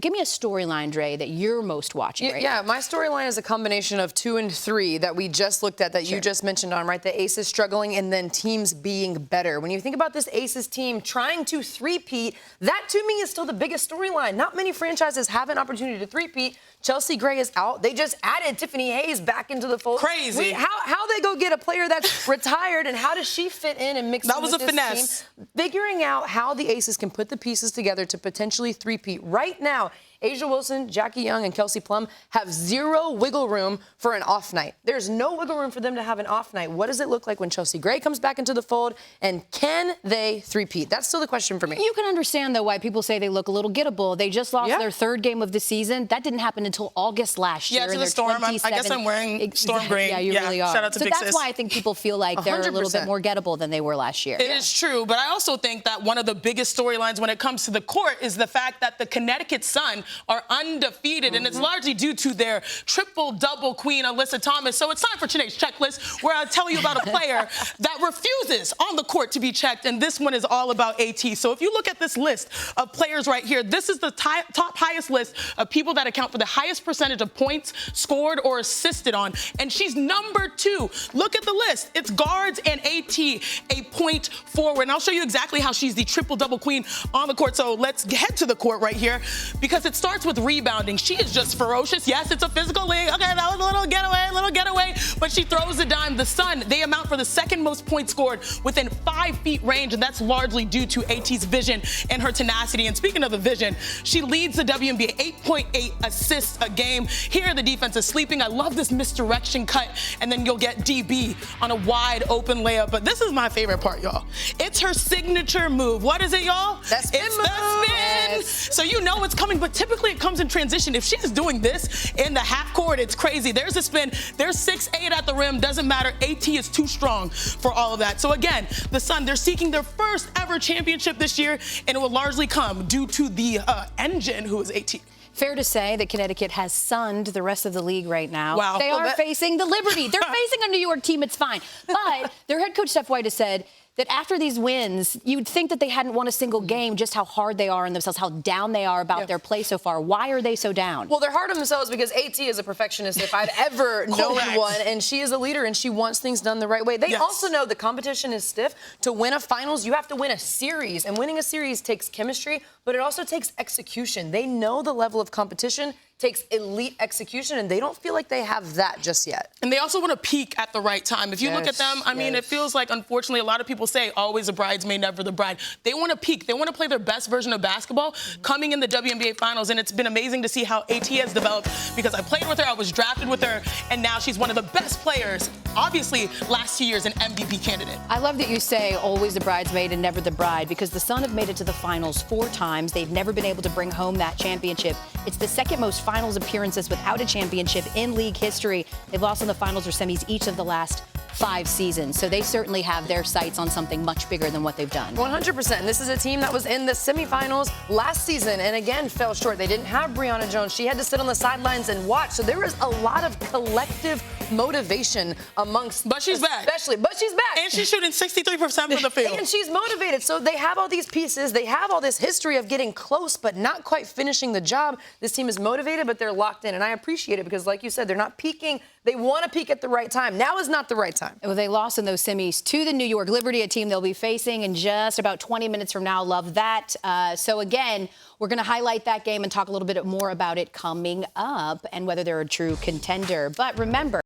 give me a storyline, Dre, that you're most watching right now. Yeah, my storyline is a combination of 2 and 3 that we just looked at that you just mentioned on, right? The Aces struggling and then teams being better. When you think about this Aces team trying to three-peat, that to me is still the biggest storyline. Not many franchises have an opportunity to three-peat. Chelsea Gray is out. They just added Tiffany Hayes back into the fold. Crazy. How they go get a player that's retired and how does she fit in and mix in with this team? That was a finesse. Figuring out how the Aces can put the pieces together to potentially three-peat. Right now, Asia Wilson, Jackie Young, and Kelsey Plum have zero wiggle room for an off night. There's no wiggle room for them to have an off night. What does it look like when Chelsea Gray comes back into the fold, and can they three-peat? That's still the question for me. You can understand, though, why people say they look a little gettable. They just lost their 3rd game of the season. That didn't happen until August last year. Yeah, to the Storm. I guess I'm wearing Storm green. Yeah, you really are. Shout out to Big Sis. So that's why I think people feel like they're 100%. A little bit more gettable than they were last year. It is true, but I also think that one of the biggest storylines when it comes to the court is the fact that the Connecticut Sun are undefeated, and it's largely due to their triple-double queen, Alyssa Thomas. So it's time for Chiney's checklist, where I'll tell you about a player that refuses on the court to be checked, and this one is all about AT. So if you look at this list of players right here, this is the top highest list of people that account for the highest percentage of points scored or assisted on, and she's number 2. Look at the list. It's guards and AT, a point forward. And I'll show you exactly how she's the triple-double queen on the court. So let's head to the court right here, because it starts with rebounding. She is just ferocious. Yes, it's a physical league. Okay, that was a little getaway, but she throws a dime. The Sun, they amount for the 2nd most points scored within 5 feet range, and that's largely due to AT's vision and her tenacity. And speaking of the vision, she leads the WNBA, 8.8 assists a game. Here, the defense is sleeping. I love this misdirection cut, and then you'll get DB on a wide open layup. But this is my favorite part, y'all. It's her signature move. What is it, y'all? That's the spin. Yes. So you know it's coming, but typically it comes in transition. If she's doing this in the half court, it's crazy. There's a spin. There's 6'8" at the rim. Doesn't matter. AT is too strong for all of that. So again, the Sun, they're seeking their first ever championship this year, and it will largely come due to the engine, who is AT. Fair to say that Connecticut has sunned the rest of the league right now. Wow. They are facing the Liberty. They're facing a New York team. It's fine. But their head coach, Steph White, has said that after these wins, you'd think that they hadn't won a single game, just how hard they are on themselves, how down they are about their play so far. Why are they so down? Well, they're hard on themselves because AT is a perfectionist if I've ever known one, and she is a leader, and she wants things done the right way. They also know the competition is stiff. To win a finals, you have to win a series, and winning a series takes chemistry, but it also takes execution. They know the level of competition takes elite execution, and they don't feel like they have that just yet. And they also want to peak at the right time. If you look at them, I mean, it feels like, unfortunately, a lot of people say always a bridesmaid, never the bride. They want to peak. They want to play their best version of basketball coming in the WNBA Finals, and it's been amazing to see how AT has developed, because I played with her, I was drafted with her, and now she's one of the best players, obviously, last 2 years, an MVP candidate. I love that you say always the bridesmaid and never the bride, because the Sun have made it to the finals 4 times. They've never been able to bring home that championship. It's the 2nd most finals appearances without a championship in league history. They've lost in the finals or semis each of the last 5 seasons. So they certainly have their sights on something much bigger than what they've done. 100%. And this is a team that was in the semifinals last season and again fell short. They didn't have Breonna Jones. She had to sit on the sidelines and watch. So there was a lot of collective motivation amongst. But she's back. But she's back. And she's shooting 63% from the field. And she's motivated. So they have all these pieces. They have all this history of getting close but not quite finishing the job. This team is motivated, but they're locked in. And I appreciate it because, like you said, they're not peaking. They want to peak at the right time. Now is not the right time. Well, they lost in those semis to the New York Liberty, a team they'll be facing in just about 20 minutes from now. Love that. So, again, we're going to highlight that game and talk a little bit more about it coming up and whether they're a true contender. But remember...